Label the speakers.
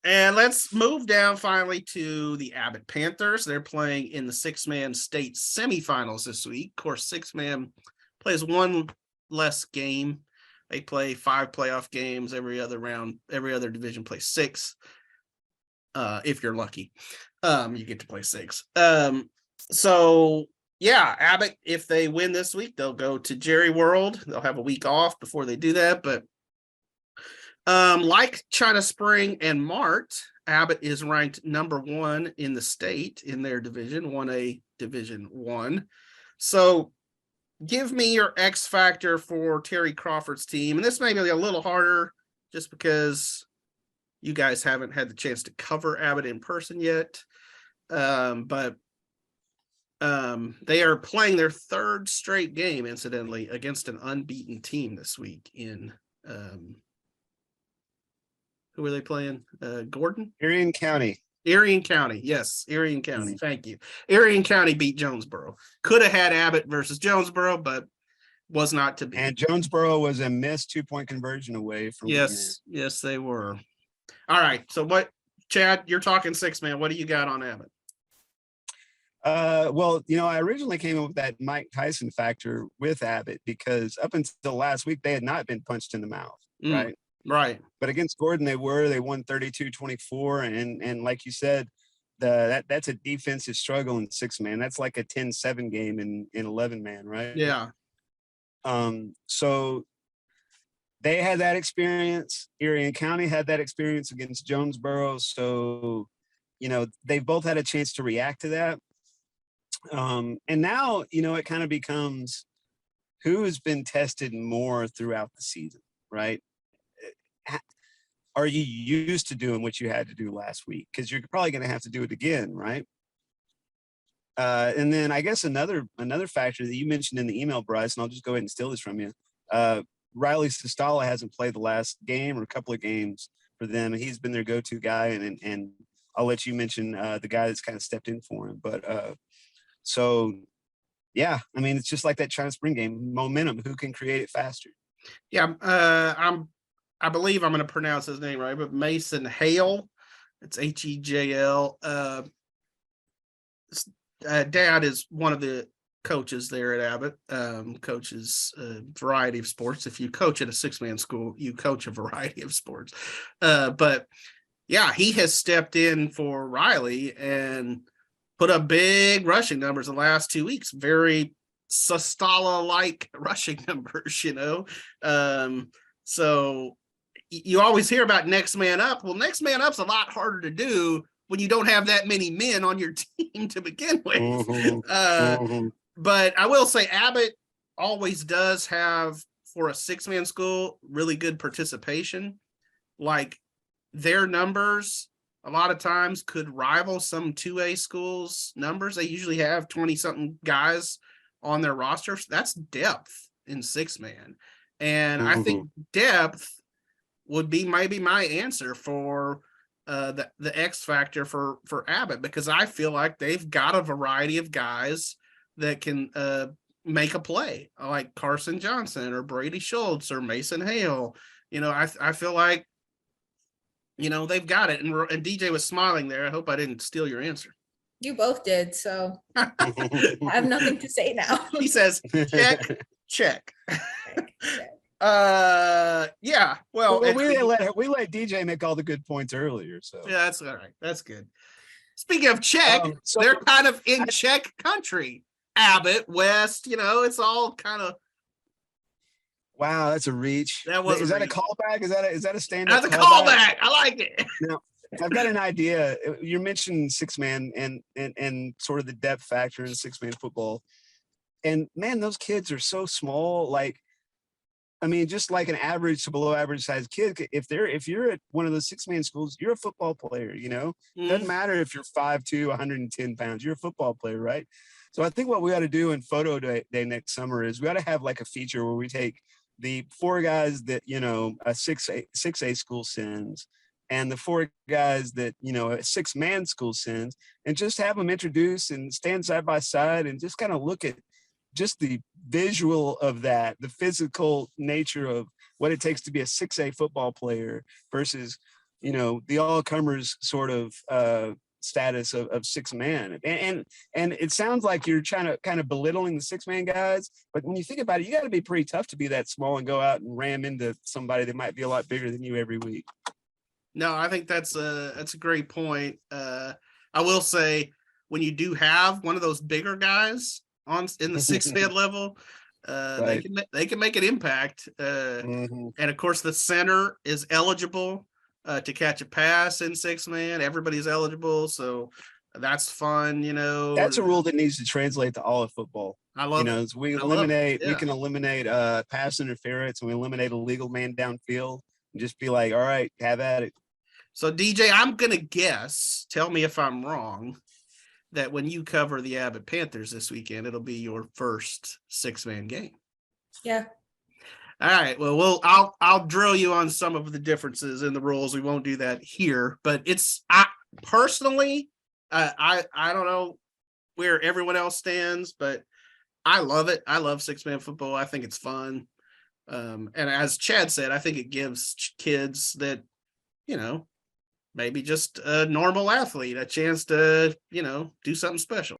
Speaker 1: And let's move down finally to the Abbott Panthers. They're playing in the six-man state semifinals this week. Of course, six-man plays one less game. They play 5 playoff games every other round. Every other division plays 6. If you're lucky, you get to play 6. So yeah, Abbott, if they win this week, they'll go to Jerry World. They'll have a week off before they do that. But like China Spring and Mart, Abbott is ranked number 1 in the state in their division, 1A Division 1. So give me your X factor for Terry Crawford's team. And this may be a little harder just because you guys haven't had the chance to cover Abbott in person yet. But they are playing their 3rd straight game, incidentally, against an unbeaten team this week in who are they playing? Gordon?
Speaker 2: Irion County.
Speaker 1: Irion County. Yes, Irion County. Thank you. Irion County beat Jonesboro. Could have had Abbott versus Jonesboro, but was not to be.
Speaker 2: And Jonesboro was a missed 2-point conversion away from.
Speaker 1: Yes, they were. All right. So what, Chad, you're talking 6-man. What do you got on Abbott?
Speaker 2: Well, I originally came up with that Mike Tyson factor with Abbott because up until last week, they had not been punched in the mouth, right?
Speaker 1: Right.
Speaker 2: But against Gordon, they won 32-24. And like you said, that's a defensive struggle in 6-man. That's like a 10-7 game in 11-man, right?
Speaker 1: Yeah.
Speaker 2: So they had that experience. Irion County had that experience against Jonesboro. So, they've both had a chance to react to that. And now, it kind of becomes who has been tested more throughout the season, right? Are you used to doing what you had to do last week? Because you're probably going to have to do it again, right? And then I guess another factor that you mentioned in the email, Bryce, and I'll just go ahead and steal this from you. Riley Sestala hasn't played the last game or a couple of games for them. He's been their go-to guy, and I'll let you mention the guy that's kind of stepped in for him. But so, yeah, I mean, it's just like that China Spring game, momentum. Who can create it faster?
Speaker 1: Yeah, I believe I'm going to pronounce his name right, but Mason Hale. It's Hejl. Dad is one of the coaches there at Abbott. Coaches a variety of sports. If you coach at a 6-man school, you coach a variety of sports. But yeah, he has stepped in for Riley and put up big rushing numbers the last 2 weeks. Very Sestala-like rushing numbers, So you always hear about next man up. Well, next man up's a lot harder to do when you don't have that many men on your team to begin with. But I will say Abbott always does have, for a 6-man school, really good participation. Like their numbers a lot of times could rival some 2A schools' numbers. They usually have 20-something guys on their roster. That's depth in 6-man. And I think depth would be maybe my answer for the X factor for Abbott, because I feel like they've got a variety of guys that can make a play, like Carson Johnson or Brady Schultz or Mason Hale. I feel like, they've got it. And DJ was smiling there. I hope I didn't steal your answer.
Speaker 3: You both did, so I have nothing to say now.
Speaker 1: He says, check. Yeah. Well,
Speaker 2: we let DJ make all the good points earlier. So
Speaker 1: yeah, that's all right. That's good. Speaking of Czech, they're kind of in Czech country. Abbott, West, it's all kind of.
Speaker 2: Wow, that's a reach. Is that a callback? Is that a stand-up?
Speaker 1: That's a callback. I like it.
Speaker 2: Now, I've got an idea. You're mentioning 6-man and sort of the depth factor in 6-man football. And man, those kids are so small. Like, I mean, just like an average to below average size kid, if you're at one of those 6-man schools, you're a football player, Doesn't matter if you're 5'2", 110 pounds, you're a football player, right? So I think what we ought to do in photo day next summer is we ought to have like a feature where we take the 4 guys that, a 6A school sends and the 4 guys that, a 6-man school sends, and just have them introduce and stand side by side and just kind of look at just the visual of that, the physical nature of what it takes to be a 6A football player versus the all-comers sort of status of six man. And it sounds like you're trying to kind of belittling the six man guys, but when you think about it, you got to be pretty tough to be that small and go out and ram into somebody that might be a lot bigger than you every week.
Speaker 1: No, I think that's a great point. I will say, when you do have one of those bigger guys in the 6-man level,
Speaker 2: Right.
Speaker 1: they can make an impact. And of course, the center is eligible to catch a pass in 6-man. Everybody's eligible, so that's fun.
Speaker 2: That's a rule that needs to translate to all of football.
Speaker 1: I love it.
Speaker 2: As we
Speaker 1: I love it.
Speaker 2: we can eliminate pass interference, and we eliminate illegal man downfield, and just be like, all right, have at it.
Speaker 1: So DJ, I'm gonna guess. Tell me if I'm wrong. That when you cover the Abbott Panthers this weekend, it'll be your first 6-man game.
Speaker 3: Yeah.
Speaker 1: All right. Well, I'll drill you on some of the differences in the rules. We won't do that here, but I personally, I don't know where everyone else stands, but I love it. I love 6-man football. I think it's fun. And as Chad said, I think it gives kids that, maybe just a normal athlete a chance to, do something special.